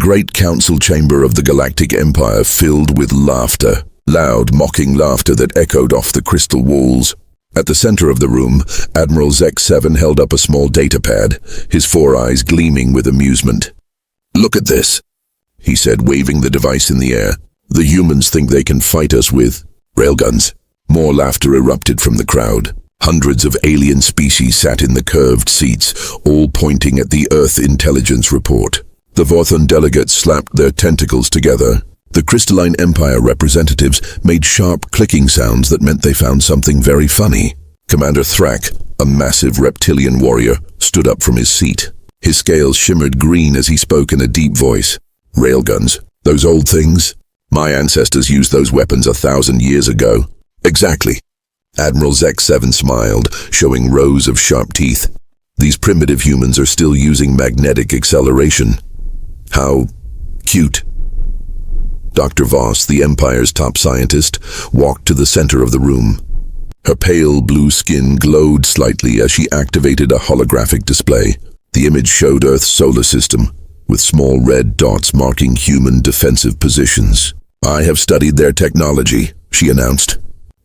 great council chamber of the Galactic Empire filled with laughter, loud, mocking laughter that echoed off the crystal walls. At the center of the room, Admiral Zek-7 held up a small datapad, his four eyes gleaming with amusement. "Look at this," he said, waving the device in the air. "The humans think they can fight us with railguns." More laughter erupted from the crowd. Hundreds of alien species sat in the curved seats, all pointing at the Earth Intelligence Report. The Vorthon delegates slapped their tentacles together. The Crystalline Empire representatives made sharp clicking sounds that meant they found something very funny. Commander Thrak, a massive reptilian warrior, stood up from his seat. His scales shimmered green as he spoke in a deep voice. "Railguns, those old things? My ancestors used those weapons 1,000 years ago." "Exactly." Admiral Zek-7 smiled, showing rows of sharp teeth. "These primitive humans are still using magnetic acceleration. How cute." Dr. Voss, the Empire's top scientist, walked to the center of the room. Her pale blue skin glowed slightly as she activated a holographic display. The image showed Earth's solar system, with small red dots marking human defensive positions. "I have studied their technology," she announced.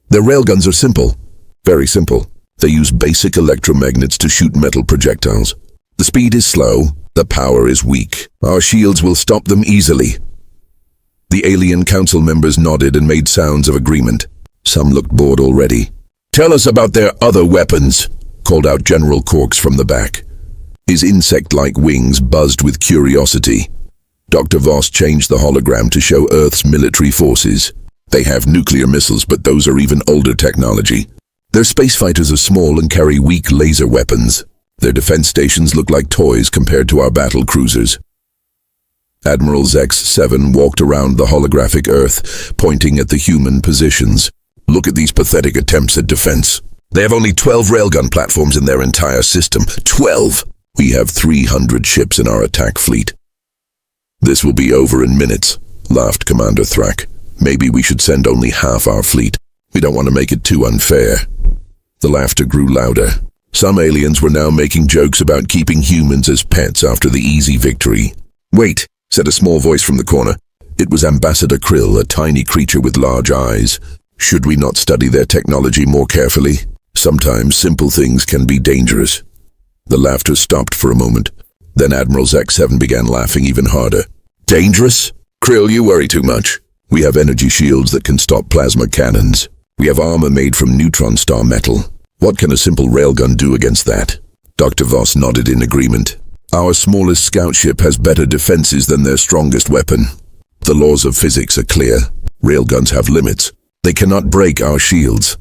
"Their railguns are simple, very simple. They use basic electromagnets to shoot metal projectiles. The speed is slow, the power is weak. Our shields will stop them easily." The alien council members nodded and made sounds of agreement. Some looked bored already. "Tell us about their other weapons," called out General Corks from the back. His insect-like wings buzzed with curiosity. Dr. Voss changed the hologram to show Earth's military forces. "They have nuclear missiles, but those are even older technology. Their space fighters are small and carry weak laser weapons. Their defense stations look like toys compared to our battle cruisers." Admiral Zek-7 walked around the holographic Earth, pointing at the human positions. "Look at these pathetic attempts at defense. They have only 12 railgun platforms in their entire system. 12! We have 300 ships in our attack fleet." "This will be over in minutes," laughed Commander Thrak. "Maybe we should send only half our fleet. We don't want to make it too unfair." The laughter grew louder. Some aliens were now making jokes about keeping humans as pets after the easy victory. "Wait," said a small voice from the corner. It was Ambassador Krill, a tiny creature with large eyes. "Should we not study their technology more carefully? Sometimes simple things can be dangerous." The laughter stopped for a moment. Then Admiral Zek-7 began laughing even harder. "Dangerous? Krill, you worry too much. We have energy shields that can stop plasma cannons. We have armor made from neutron star metal. What can a simple railgun do against that?" Dr. Voss nodded in agreement. "Our smallest scout ship has better defenses than their strongest weapon. The laws of physics are clear. Railguns have limits. They cannot break our shields.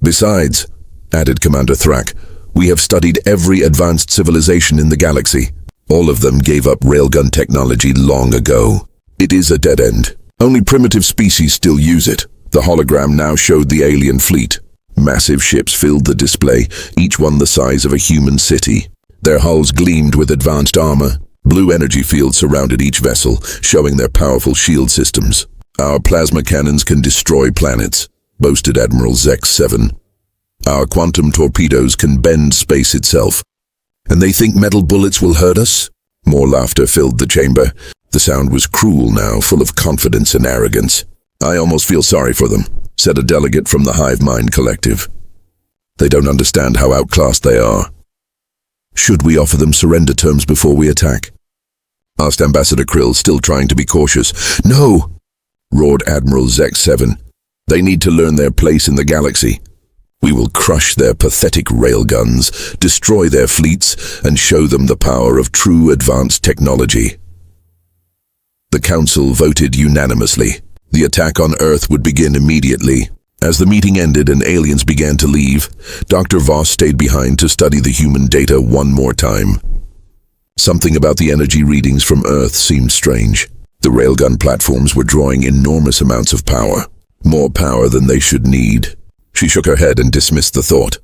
Besides," added Commander Thrak, "we have studied every advanced civilization in the galaxy. All of them gave up railgun technology long ago. It is a dead end. Only primitive species still use it." The hologram now showed the alien fleet. Massive ships filled the display, each one the size of a human city. Their hulls gleamed with advanced armor. Blue energy fields surrounded each vessel, showing their powerful shield systems. "Our plasma cannons can destroy planets," boasted Admiral Zek-7. "Our quantum torpedoes can bend space itself. And they think metal bullets will hurt us?" More laughter filled the chamber. The sound was cruel now, full of confidence and arrogance. "I almost feel sorry for them," said a delegate from the Hive Mind Collective. "They don't understand how outclassed they are." "Should we offer them surrender terms before we attack?" asked Ambassador Krill, still trying to be cautious. "No!" roared Admiral Zek-7. "They need to learn their place in the galaxy. We will crush their pathetic railguns, destroy their fleets, and show them the power of true advanced technology." The Council voted unanimously. The attack on Earth would begin immediately. As the meeting ended and aliens began to leave, Dr. Voss stayed behind to study the human data one more time. Something about the energy readings from Earth seemed strange. The railgun platforms were drawing enormous amounts of power, more power than they should need. She shook her head and dismissed the thought.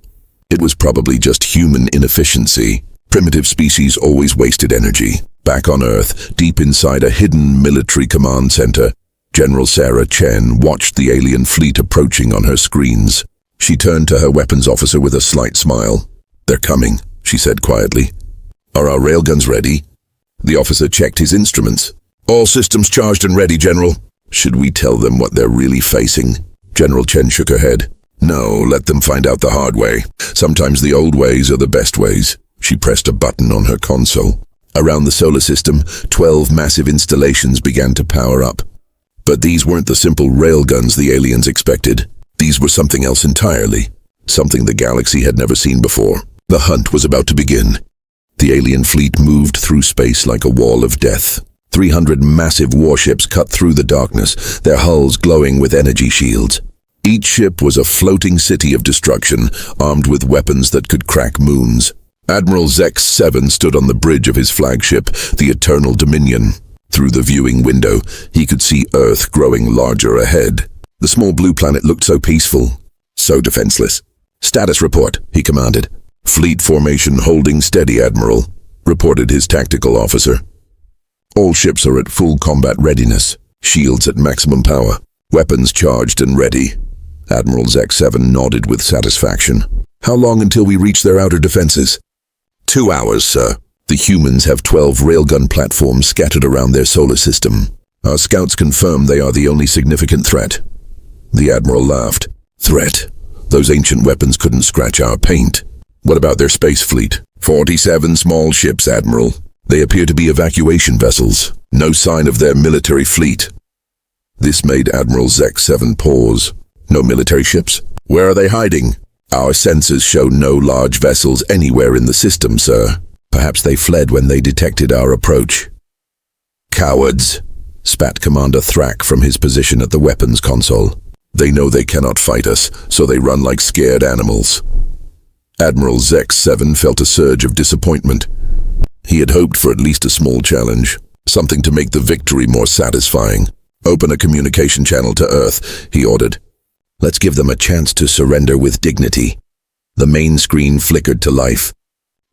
It was probably just human inefficiency. Primitive species always wasted energy. Back on Earth, deep inside a hidden military command center, General Sarah Chen watched the alien fleet approaching on her screens. She turned to her weapons officer with a slight smile. "They're coming," she said quietly. "Are our railguns ready?" The officer checked his instruments. All systems charged and ready, General. Should we tell them what they're really facing? General Chen shook her head. No, let them find out the hard way. Sometimes the old ways are the best ways. She pressed a button on her console. Around the solar system, 12 massive installations began to power up. But these weren't the simple railguns the aliens expected. These were something else entirely. Something the galaxy had never seen before. The hunt was about to begin. The alien fleet moved through space like a wall of death. 300 massive warships cut through the darkness, their hulls glowing with energy shields. Each ship was a floating city of destruction, armed with weapons that could crack moons. Admiral X7 stood on the bridge of his flagship, the Eternal Dominion. Through the viewing window, he could see Earth growing larger ahead. The small blue planet looked so peaceful, so defenseless. "Status report," he commanded. "Fleet formation holding steady, Admiral," reported his tactical officer. "All ships are at full combat readiness, shields at maximum power, weapons charged and ready." Admiral X7 nodded with satisfaction. "How long until we reach their outer defenses?" 2 hours, sir. The humans have 12 railgun platforms scattered around their solar system. Our scouts confirm they are the only significant threat. The Admiral laughed. "Threat? Those ancient weapons couldn't scratch our paint. What about their space fleet?" 47 small ships, Admiral. They appear to be evacuation vessels. No sign of their military fleet." This made Admiral X7 pause. "No military ships? Where are they hiding?" "Our sensors show no large vessels anywhere in the system, sir. Perhaps they fled when they detected our approach." "Cowards," spat Commander Thrak from his position at the weapons console. "They know they cannot fight us, so they run like scared animals." Admiral X7 felt a surge of disappointment. He had hoped for at least a small challenge, something to make the victory more satisfying. "Open a communication channel to Earth," he ordered. "Let's give them a chance to surrender with dignity." The main screen flickered to life.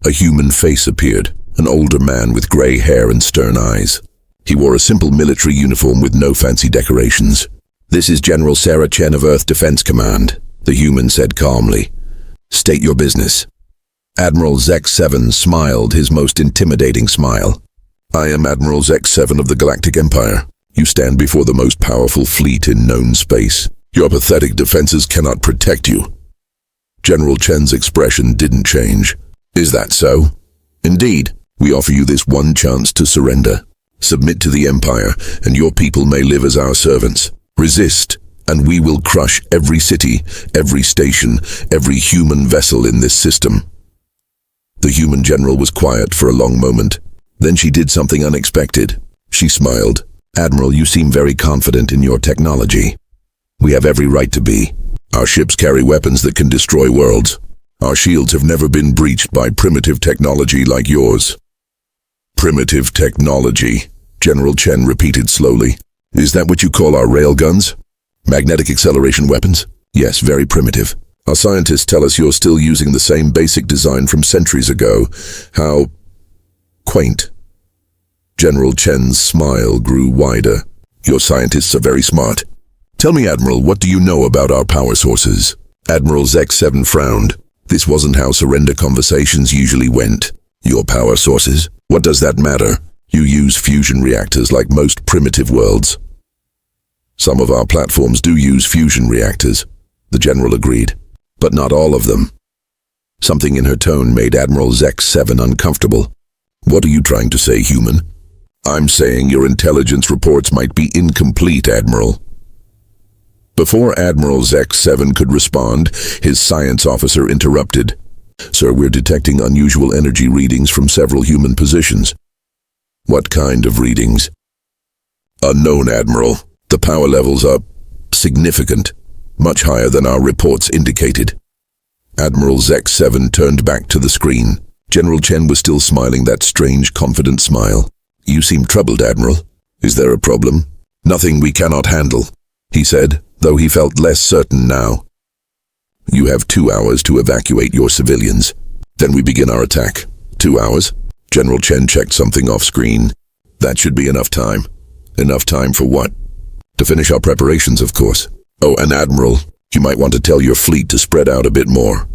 A human face appeared, an older man with gray hair and stern eyes. He wore a simple military uniform with no fancy decorations. "This is General Sarah Chen of Earth Defense Command," the human said calmly. "State your business." Admiral X7 smiled his most intimidating smile. "I am Admiral X7 of the Galactic Empire. You stand before the most powerful fleet in known space. Your pathetic defenses cannot protect you." General Chen's expression didn't change. "Is that so?" "Indeed. We offer you this one chance to surrender. Submit to the Empire, and your people may live as our servants. Resist, and we will crush every city, every station, every human vessel in this system." The human general was quiet for a long moment. Then she did something unexpected. She smiled. "Admiral, you seem very confident in your technology. We have every right to be. Our ships carry weapons that can destroy worlds. Our shields have never been breached by primitive technology like yours." "Primitive technology," General Chen repeated slowly. "Is that what you call our railguns? Magnetic acceleration weapons?" "Yes, very primitive. Our scientists tell us you're still using the same basic design from centuries ago. How quaint." General Chen's smile grew wider. "Your scientists are very smart. Tell me, Admiral, what do you know about our power sources?" Admiral X7 frowned. This wasn't how surrender conversations usually went. "Your power sources? What does that matter? You use fusion reactors like most primitive worlds." "Some of our platforms do use fusion reactors," the general agreed. "But not all of them." Something in her tone made Admiral X7 uncomfortable. "What are you trying to say, human?" "I'm saying your intelligence reports might be incomplete, Admiral." Before Admiral X7 could respond, his science officer interrupted. "Sir, we're detecting unusual energy readings from several human positions." "What kind of readings?" "Unknown, Admiral. The power levels are significant, much higher than our reports indicated." Admiral X7 turned back to the screen. General Chen was still smiling that strange, confident smile. "You seem troubled, Admiral. Is there a problem?" "Nothing we cannot handle," he said, though he felt less certain now. "You have 2 hours to evacuate your civilians. Then we begin our attack." 2 hours? General Chen checked something off screen. "That should be enough time." "Enough time for what?" "To finish our preparations, of course." "Oh, and Admiral, you might want to tell your fleet to spread out a bit more."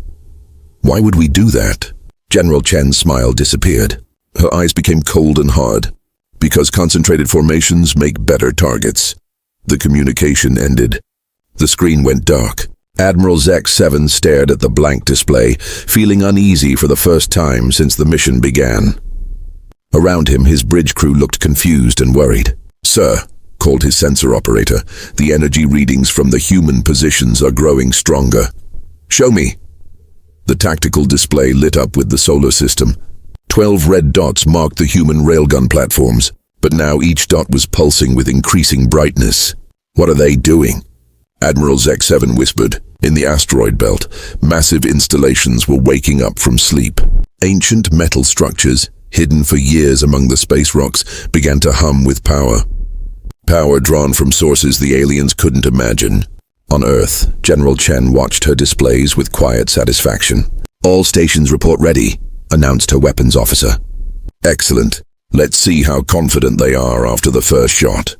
"Why would we do that?" General Chen's smile disappeared. Her eyes became cold and hard. because concentrated formations make better targets. The communication ended. The screen went dark. Admiral Zek-7 stared at the blank display, feeling uneasy for the first time since the mission began. Around him, his bridge crew looked confused and worried. "Sir," called his sensor operator, "the energy readings from the human positions are growing stronger." "Show me." The tactical display lit up with the solar system. 12 red dots marked the human railgun platforms, but now each dot was pulsing with increasing brightness. "What are they doing?" Admiral Zek-7 whispered. In the asteroid belt, massive installations were waking up from sleep. Ancient metal structures, hidden for years among the space rocks, began to hum with power. Power drawn from sources the aliens couldn't imagine. On Earth, General Chen watched her displays with quiet satisfaction. "All stations report ready," announced her weapons officer. "Excellent. Let's see how confident they are after the first shot."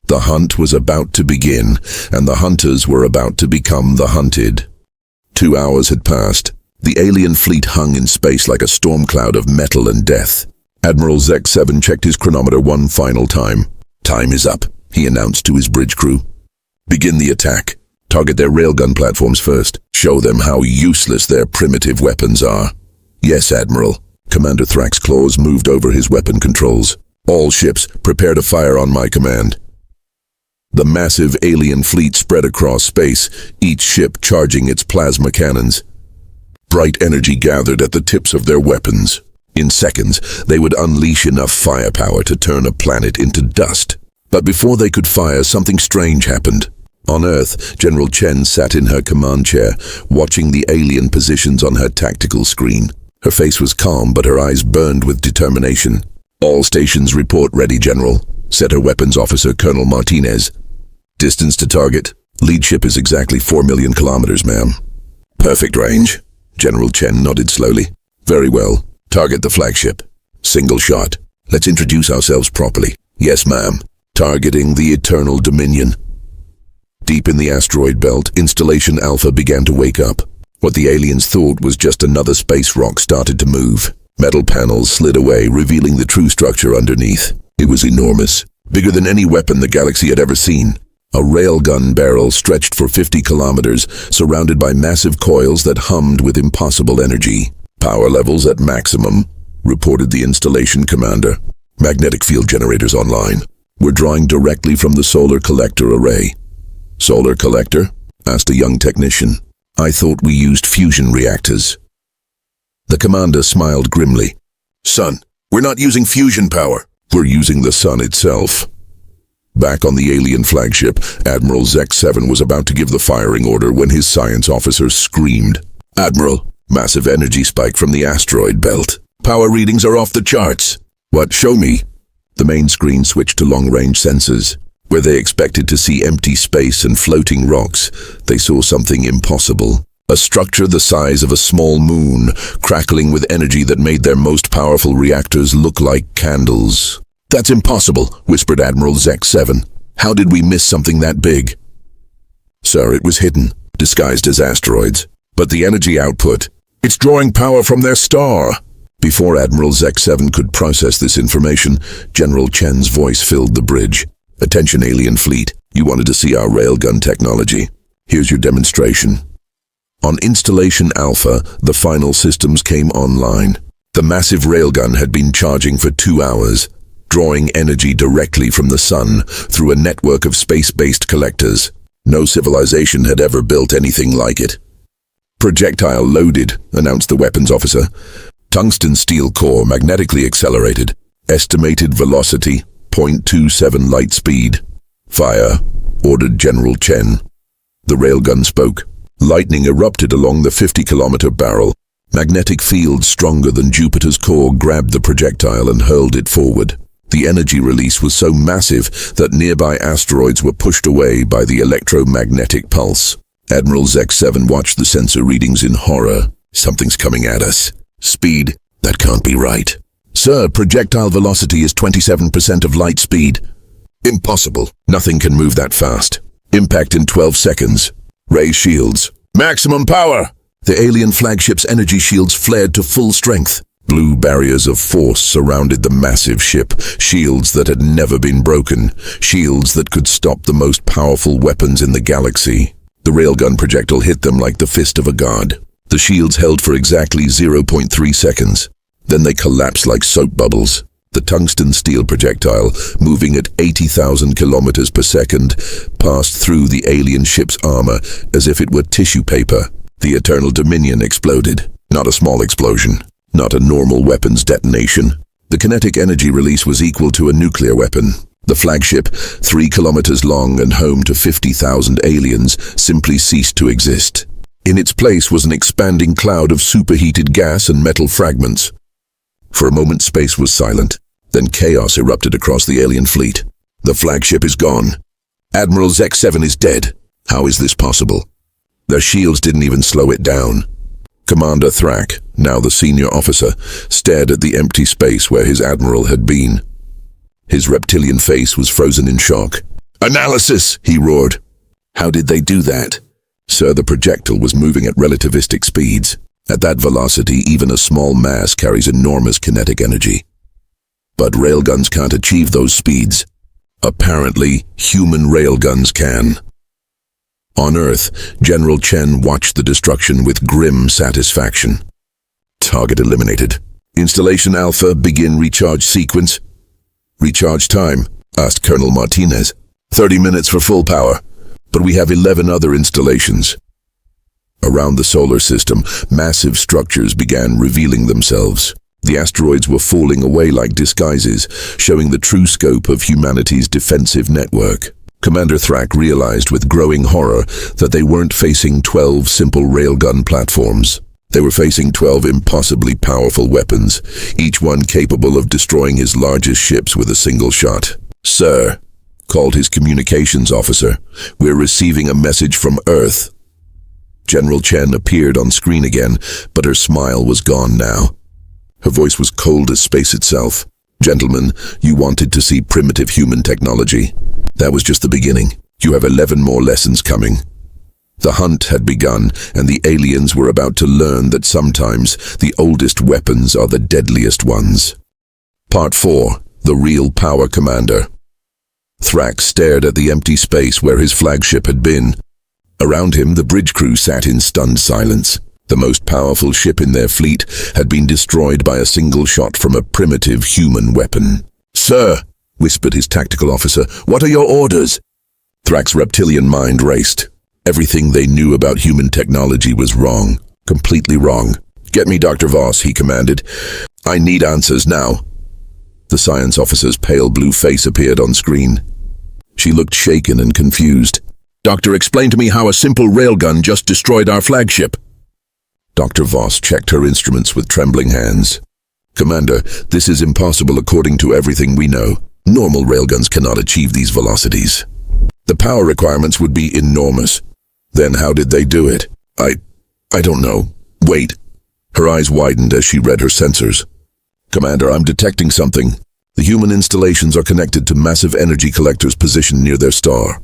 The hunt was about to begin, and the hunters were about to become the hunted. 2 hours had passed. The alien fleet hung in space like a storm cloud of metal and death. Admiral Zek-7 checked his chronometer one final time. "Time is up," he announced to his bridge crew. "Begin the attack. Target their railgun platforms first. Show them how useless their primitive weapons are." "Yes, Admiral." Commander Thrax Claws moved over his weapon controls. "All ships, prepare to fire on my command." The massive alien fleet spread across space, each ship charging its plasma cannons. Bright energy gathered at the tips of their weapons. In seconds, they would unleash enough firepower to turn a planet into dust. But before they could fire, something strange happened. On Earth, General Chen sat in her command chair, watching the alien positions on her tactical screen. Her face was calm, but her eyes burned with determination. "All stations report ready, General," said her weapons officer, Colonel Martinez. "Distance to target. Lead ship is exactly 4 million kilometers, ma'am." "Perfect range." General Chen nodded slowly. "Very well. Target the flagship. Single shot. Let's introduce ourselves properly." "Yes, ma'am." Targeting the Eternal Dominion. Deep in the asteroid belt, Installation Alpha began to wake up. What the aliens thought was just another space rock started to move. Metal panels slid away, revealing the true structure underneath. It was enormous, bigger than any weapon the galaxy had ever seen. A railgun barrel stretched for 50 kilometers, surrounded by massive coils that hummed with impossible energy. "Power levels at maximum," reported the installation commander. "Magnetic field generators online. We're drawing directly from the solar collector array." "Solar collector?" asked a young technician. "I thought we used fusion reactors." The commander smiled grimly. "Son, we're not using fusion power. We're using the sun itself." Back on the alien flagship, Admiral Zek-7 was about to give the firing order when his science officer screamed. "Admiral, massive energy spike from the asteroid belt. Power readings are off the charts." "What? Show me." The main screen switched to long-range sensors. Where they expected to see empty space and floating rocks, they saw something impossible. A structure the size of a small moon, crackling with energy that made their most powerful reactors look like candles. "That's impossible," whispered Admiral Zek-7. "How did we miss something that big?" "Sir, it was hidden, disguised as asteroids. But the energy output, it's drawing power from their star." Before Admiral Zek-7 could process this information, General Chen's voice filled the bridge. "Attention, alien fleet. You wanted to see our railgun technology. Here's your demonstration." On Installation Alpha, the final systems came online. The massive railgun had been charging for 2 hours, drawing energy directly from the sun through a network of space-based collectors. No civilization had ever built anything like it. "Projectile loaded," announced the weapons officer. "Tungsten steel core magnetically accelerated. Estimated velocity, 0.27 light speed." "Fire," ordered General Chen. The railgun spoke. Lightning erupted along the 50-kilometer barrel. Magnetic fields stronger than Jupiter's core grabbed the projectile and hurled it forward. The energy release was so massive that nearby asteroids were pushed away by the electromagnetic pulse. Admiral Zek-7 watched the sensor readings in horror. "Something's coming at us." "Speed? That can't be right." "Sir, projectile velocity is 27% of light speed." "Impossible. Nothing can move that fast." "Impact in 12 seconds. Raise shields." "Maximum power!" The alien flagship's energy shields flared to full strength. Blue barriers of force surrounded the massive ship, shields that had never been broken, shields that could stop the most powerful weapons in the galaxy. The railgun projectile hit them like the fist of a god. The shields held for exactly 0.3 seconds. Then they collapsed like soap bubbles. The tungsten steel projectile, moving at 80,000 kilometers per second, passed through the alien ship's armor as if it were tissue paper. The Eternal Dominion exploded. Not a small explosion. Not a normal weapons detonation. The kinetic energy release was equal to a nuclear weapon. The flagship, 3 kilometers long and home to 50,000 aliens, simply ceased to exist. In its place was an expanding cloud of superheated gas and metal fragments. For a moment, space was silent. Then chaos erupted across the alien fleet. The flagship is gone. Admiral X7 is dead. How is this possible? Their shields didn't even slow it down. Commander Thrak, now the senior officer, stared at the empty space where his admiral had been. His reptilian face was frozen in shock. "Analysis!" he roared. "How did they do that?" "Sir, the projectile was moving at relativistic speeds. At that velocity, even a small mass carries enormous kinetic energy. But railguns can't achieve those speeds. Apparently, human railguns can." On Earth, General Chen watched the destruction with grim satisfaction. Target eliminated. "Installation Alpha, begin recharge sequence." "Recharge time?" asked Colonel Martinez. 30 minutes for full power, but we have 11 other installations." Around the solar system, massive structures began revealing themselves. The asteroids were falling away like disguises, showing the true scope of humanity's defensive network. Commander Thrak realized with growing horror that they weren't facing 12 simple railgun platforms. They were facing 12 impossibly powerful weapons, each one capable of destroying his largest ships with a single shot. "Sir," called his communications officer, "we're receiving a message from Earth." General Chen appeared on screen again, but her smile was gone now. Her voice was cold as space itself. "Gentlemen, you wanted to see primitive human technology. That was just the beginning. You have 11 more lessons coming." The hunt had begun, and the aliens were about to learn that sometimes the oldest weapons are the deadliest ones. Part 4. The Real Power Commander. Thrak stared at the empty space where his flagship had been. Around him, the bridge crew sat in stunned silence. The most powerful ship in their fleet had been destroyed by a single shot from a primitive human weapon. "Sir," whispered his tactical officer, "what are your orders?" Thrak's reptilian mind raced. Everything they knew about human technology was wrong, completely wrong. "Get me Dr. Voss," he commanded. "I need answers now." The science officer's pale blue face appeared on screen. She looked shaken and confused. "Doctor, explain to me how a simple railgun just destroyed our flagship." Dr. Voss checked her instruments with trembling hands. "Commander, this is impossible according to everything we know. Normal railguns cannot achieve these velocities. The power requirements would be enormous. Then how did they do it? I don't know. Wait." Her eyes widened as she read her sensors. "Commander, I'm detecting something. The human installations are connected to massive energy collectors positioned near their star."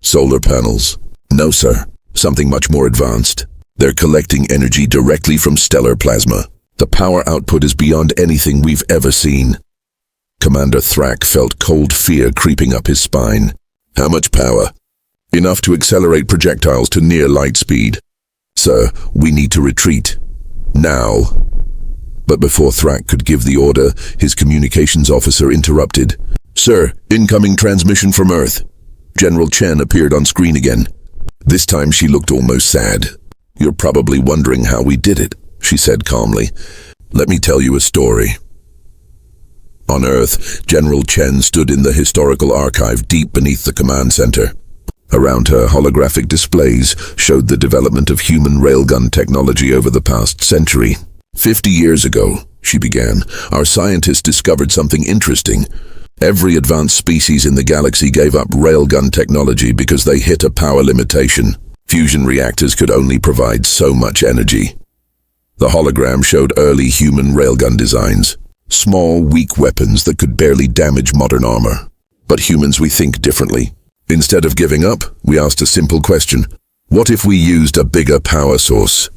"Solar panels?" "No, sir. Something much more advanced. They're collecting energy directly from stellar plasma. The power output is beyond anything we've ever seen." Commander Thrak felt cold fear creeping up his spine. "How much power?" "Enough to accelerate projectiles to near light speed." "Sir, we need to retreat. Now." But before Thrak could give the order, his communications officer interrupted. "Sir, incoming transmission from Earth." General Chen appeared on screen again. This time she looked almost sad. "You're probably wondering how we did it," she said calmly. "Let me tell you a story." On Earth, General Chen stood in the historical archive deep beneath the command center. Around her, holographic displays showed the development of human railgun technology over the past century. 50 years ago, she began, our scientists discovered something interesting. Every advanced species in the galaxy gave up railgun technology because they hit a power limitation. Fusion reactors could only provide so much energy. The hologram showed early human railgun designs. Small, weak weapons that could barely damage modern armor. But humans, we think differently. Instead of giving up, we asked a simple question. What if we used a bigger power source?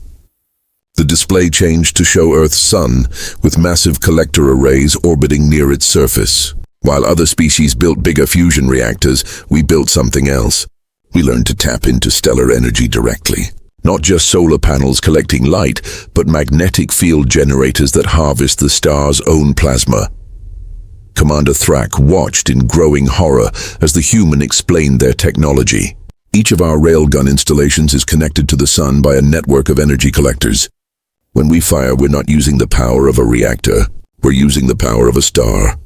The display changed to show Earth's sun, with massive collector arrays orbiting near its surface. While other species built bigger fusion reactors, we built something else. We learned to tap into stellar energy directly. Not just solar panels collecting light, but magnetic field generators that harvest the star's own plasma. Commander Thrak watched in growing horror as the human explained their technology. Each of our railgun installations is connected to the sun by a network of energy collectors. When we fire, we're not using the power of a reactor. We're using the power of a star.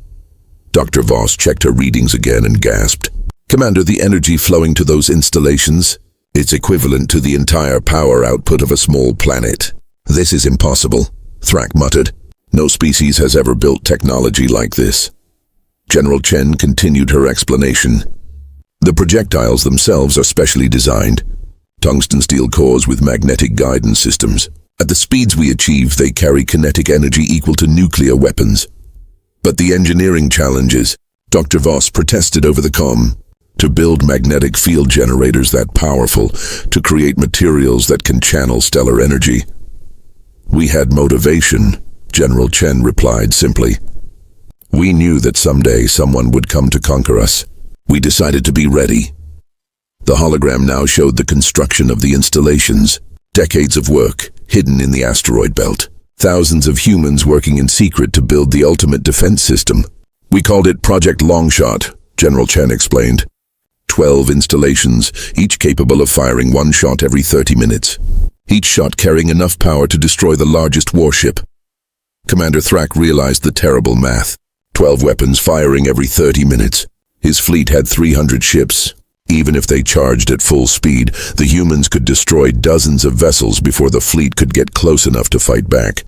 Dr. Voss checked her readings again and gasped. Commander, the energy flowing to those installations, it's equivalent to the entire power output of a small planet. This is impossible, Thrak muttered. No species has ever built technology like this. General Chen continued her explanation. The projectiles themselves are specially designed. Tungsten steel cores with magnetic guidance systems. At the speeds we achieve, they carry kinetic energy equal to nuclear weapons. But the engineering challenges, Dr. Voss protested over the comm. To build magnetic field generators that powerful, to create materials that can channel stellar energy. We had motivation, General Chen replied simply. We knew that someday someone would come to conquer us. We decided to be ready. The hologram now showed the construction of the installations. Decades of work, hidden in the asteroid belt. Thousands of humans working in secret to build the ultimate defense system. We called it Project Longshot, General Chen explained. 12 installations, each capable of firing one shot every 30 minutes. Each shot carrying enough power to destroy the largest warship. Commander Thrak realized the terrible math. 12 weapons firing every 30 minutes. His fleet had 300 ships. Even if they charged at full speed, the humans could destroy dozens of vessels before the fleet could get close enough to fight back.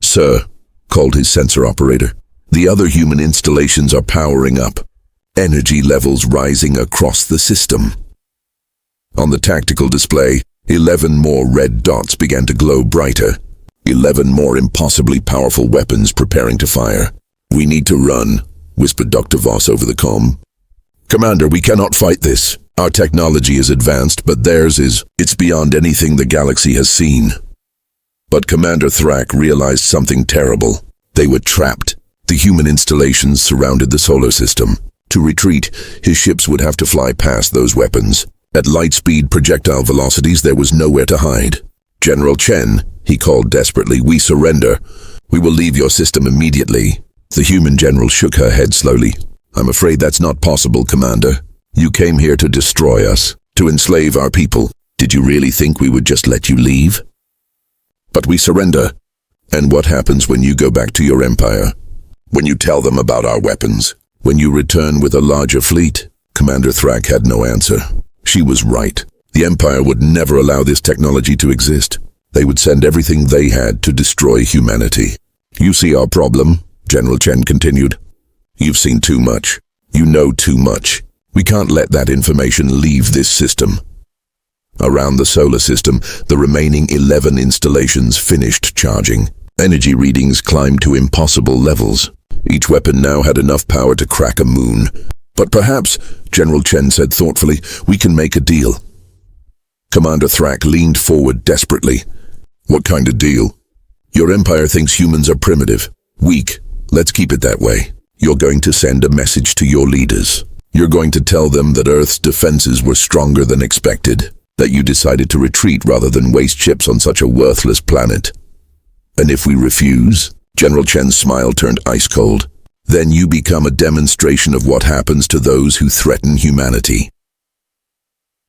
Sir, called his sensor operator, the other human installations are powering up. Energy levels rising across the system. On the tactical display, 11 more red dots began to glow brighter. 11 more impossibly powerful weapons preparing to fire. We need to run, whispered Dr. Voss over the comm. Commander, we cannot fight this. Our technology is advanced, but theirs is. It's beyond anything the galaxy has seen. But Commander Thrak realized something terrible. They were trapped. The human installations surrounded the solar system. To retreat, his ships would have to fly past those weapons. At light-speed projectile velocities, there was nowhere to hide. General Chen, he called desperately, we surrender. We will leave your system immediately. The human general shook her head slowly. I'm afraid that's not possible, Commander. You came here to destroy us, to enslave our people. Did you really think we would just let you leave? But we surrender. And what happens when you go back to your empire? When you tell them about our weapons? When you return with a larger fleet? Commander Thrak had no answer. She was right. The Empire would never allow this technology to exist. They would send everything they had to destroy humanity. You see our problem, General Chen continued. You've seen too much. You know too much. We can't let that information leave this system. Around the solar system, the remaining 11 installations finished charging. Energy readings climbed to impossible levels. Each weapon now had enough power to crack a moon. But perhaps, General Chen said thoughtfully, we can make a deal. Commander Thrak leaned forward desperately. What kind of deal? Your empire thinks humans are primitive, weak. Let's keep it that way. You're going to send a message to your leaders. You're going to tell them that Earth's defenses were stronger than expected, that you decided to retreat rather than waste ships on such a worthless planet. And if we refuse, General Chen's smile turned ice cold, then you become a demonstration of what happens to those who threaten humanity.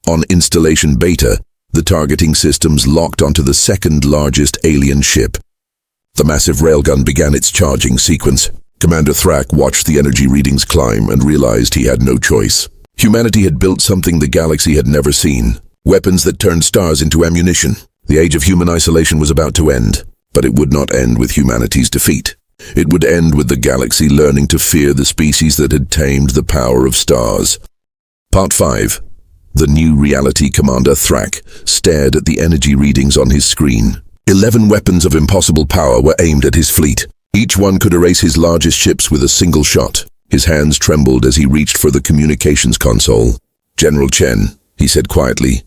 On Installation Beta, the targeting systems locked onto the second largest alien ship. The massive railgun began its charging sequence. Commander Thrak watched the energy readings climb and realized he had no choice. Humanity had built something the galaxy had never seen. Weapons that turned stars into ammunition. The age of human isolation was about to end, but it would not end with humanity's defeat. It would end with the galaxy learning to fear the species that had tamed the power of stars. Part 5. The new reality. Commander Thrak stared at the energy readings on his screen. 11 weapons of impossible power were aimed at his fleet. Each one could erase his largest ships with a single shot. His hands trembled as he reached for the communications console. General Chen, he said quietly,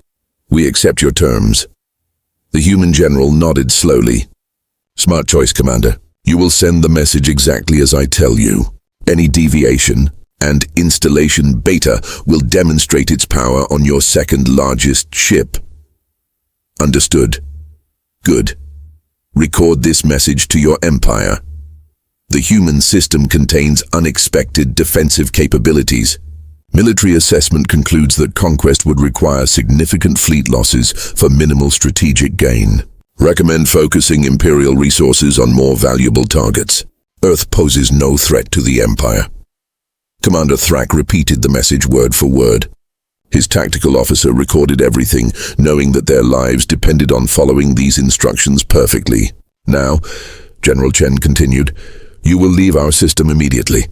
we accept your terms. The human general nodded slowly. Smart choice, Commander. You will send the message exactly as I tell you. Any deviation and installation beta will demonstrate its power on your second largest ship. Understood. Good. Record this message to your Empire. The human system contains unexpected defensive capabilities. Military assessment concludes that conquest would require significant fleet losses for minimal strategic gain. Recommend focusing Imperial resources on more valuable targets. Earth poses no threat to the Empire. Commander Thrak repeated the message word for word. His tactical officer recorded everything, knowing that their lives depended on following these instructions perfectly. Now, General Chen continued, you will leave our system immediately.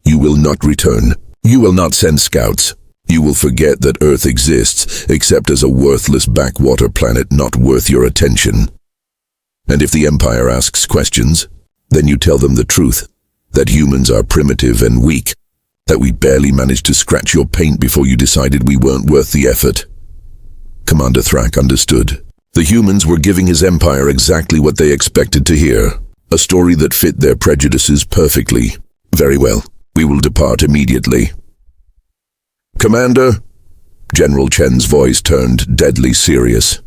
You will not return. You will not send scouts. You will forget that Earth exists, except as a worthless backwater planet not worth your attention. And if the Empire asks questions, then you tell them the truth, that humans are primitive and weak, that we barely managed to scratch your paint before you decided we weren't worth the effort. Commander Thrak understood. The humans were giving his Empire exactly what they expected to hear, a story that fit their prejudices perfectly. Very well. We will depart immediately. Commander, General Chen's voice turned deadly serious.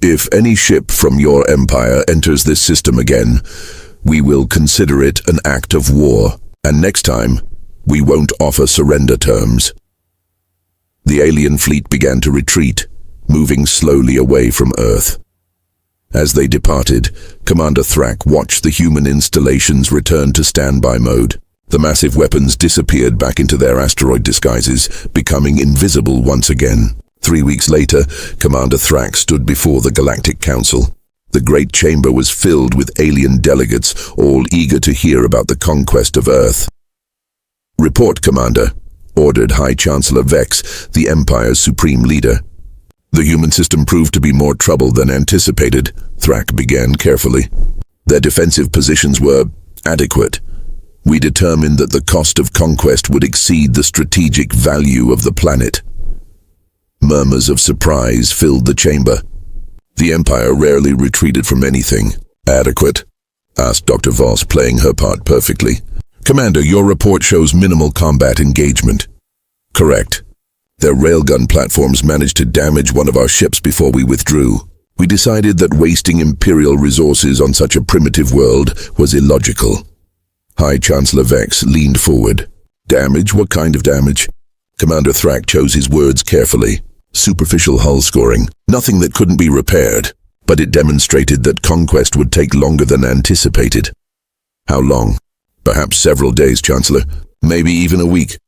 If any ship from your Empire enters this system again, we will consider it an act of war, and next time, we won't offer surrender terms. The alien fleet began to retreat, moving slowly away from Earth. As they departed, Commander Thrak watched the human installations return to standby mode. The massive weapons disappeared back into their asteroid disguises, becoming invisible once again. 3 weeks later, Commander Thrak stood before the Galactic Council. The great chamber was filled with alien delegates, all eager to hear about the conquest of Earth. Report, Commander, ordered High Chancellor Vex, the Empire's supreme leader. The human system proved to be more trouble than anticipated, Thrak began carefully. Their defensive positions were adequate. We determined that the cost of conquest would exceed the strategic value of the planet. Murmurs of surprise filled the chamber. The Empire rarely retreated from anything. Adequate? Asked Dr. Voss, playing her part perfectly. Commander, your report shows minimal combat engagement. Correct. Their railgun platforms managed to damage one of our ships before we withdrew. We decided that wasting Imperial resources on such a primitive world was illogical. High Chancellor Vex leaned forward. Damage? What kind of damage? Commander Thrak chose his words carefully. Superficial hull scoring. Nothing that couldn't be repaired. But it demonstrated that conquest would take longer than anticipated. How long? Perhaps several days, Chancellor. Maybe even a week.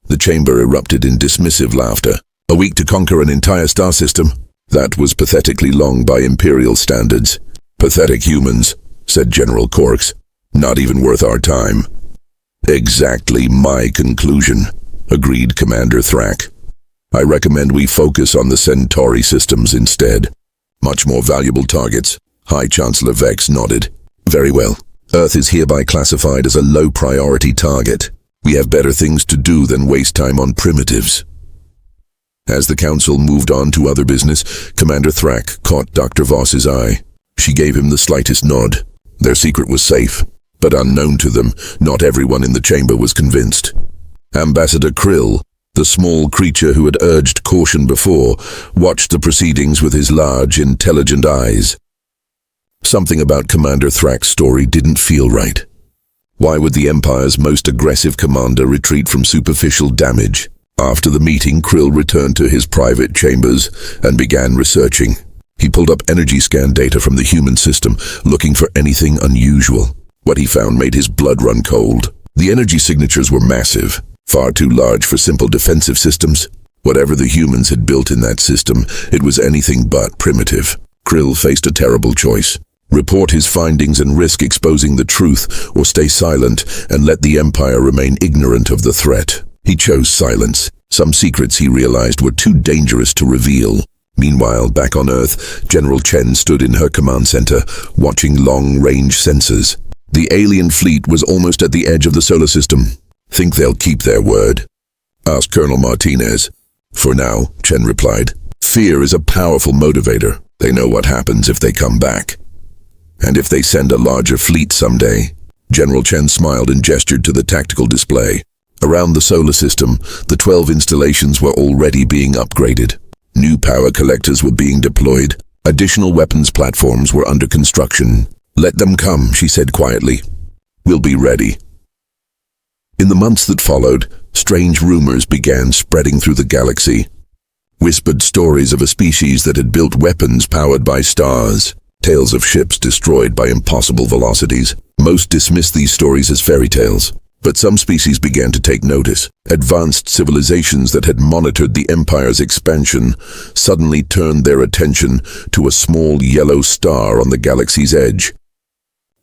The chamber erupted in dismissive laughter. A week to conquer an entire star system? That was pathetically long by Imperial standards. Pathetic humans, said General Corks. Not even worth our time. Exactly my conclusion, agreed Commander Thrak. I recommend we focus on the Centauri systems instead. Much more valuable targets. High Chancellor Vex nodded. Very well. Earth is hereby classified as a low-priority target. We have better things to do than waste time on primitives. As the Council moved on to other business, Commander Thrak caught Dr. Voss's eye. She gave him the slightest nod. Their secret was safe. But unknown to them, not everyone in the chamber was convinced. Ambassador Krill, the small creature who had urged caution before, watched the proceedings with his large, intelligent eyes. Something about Commander Thrak's story didn't feel right. Why would the Empire's most aggressive commander retreat from superficial damage? After the meeting, Krill returned to his private chambers and began researching. He pulled up energy scan data from the human system, looking for anything unusual. What he found made his blood run cold. The energy signatures were massive, far too large for simple defensive systems. Whatever the humans had built in that system, it was anything but primitive. Krill faced a terrible choice. Report his findings and risk exposing the truth, or stay silent and let the Empire remain ignorant of the threat. He chose silence. Some secrets, he realized, were too dangerous to reveal. Meanwhile, back on Earth, General Chen stood in her command center, watching long-range sensors. The alien fleet was almost at the edge of the solar system. Think they'll keep their word? Asked Colonel Martinez. For now, Chen replied. Fear is a powerful motivator. They know what happens if they come back. And if they send a larger fleet someday. General Chen smiled and gestured to the tactical display. Around the solar system, the 12 installations were already being upgraded. New power collectors were being deployed. Additional weapons platforms were under construction. "Let them come," she said quietly. "We'll be ready." In the months that followed, strange rumors began spreading through the galaxy. Whispered stories of a species that had built weapons powered by stars. Tales of ships destroyed by impossible velocities. Most dismissed these stories as fairy tales. But some species began to take notice. Advanced civilizations that had monitored the Empire's expansion suddenly turned their attention to a small yellow star on the galaxy's edge.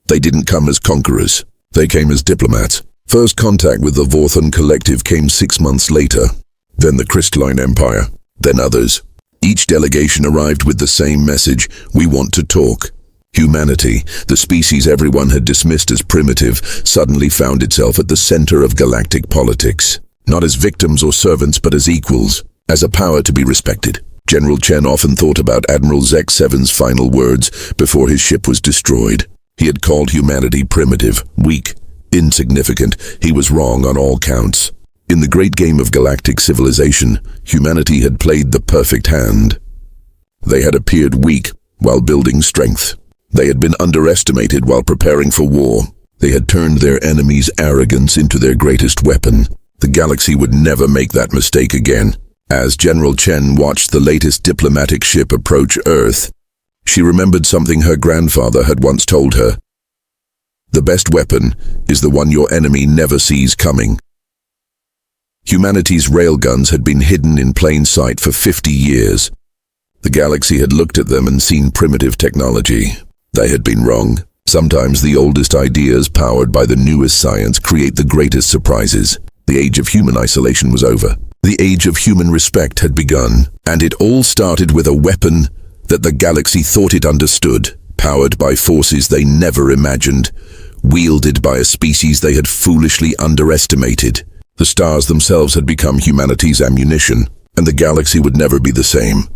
They didn't come as conquerors. They came as diplomats. First contact with the Vorthon collective came 6 months later. Then the Crystalline Empire. Then others. Each delegation arrived with the same message: we want to talk. Humanity, the species everyone had dismissed as primitive, suddenly found itself at the center of galactic politics. Not as victims or servants, but as equals, as a power to be respected. General Chen often thought about Admiral Zek-7's final words before his ship was destroyed. He had called humanity primitive, weak, insignificant. He was wrong on all counts. In the great game of galactic civilization, humanity had played the perfect hand. They had appeared weak while building strength. They had been underestimated while preparing for war. They had turned their enemies' arrogance into their greatest weapon. The galaxy would never make that mistake again. As General Chen watched the latest diplomatic ship approach Earth, she remembered something her grandfather had once told her. The best weapon is the one your enemy never sees coming. Humanity's railguns had been hidden in plain sight for 50 years. The galaxy had looked at them and seen primitive technology. They had been wrong. Sometimes the oldest ideas, powered by the newest science, create the greatest surprises. The age of human isolation was over. The age of human respect had begun. And it all started with a weapon that the galaxy thought it understood, powered by forces they never imagined, wielded by a species they had foolishly underestimated. The stars themselves had become humanity's ammunition, and the galaxy would never be the same.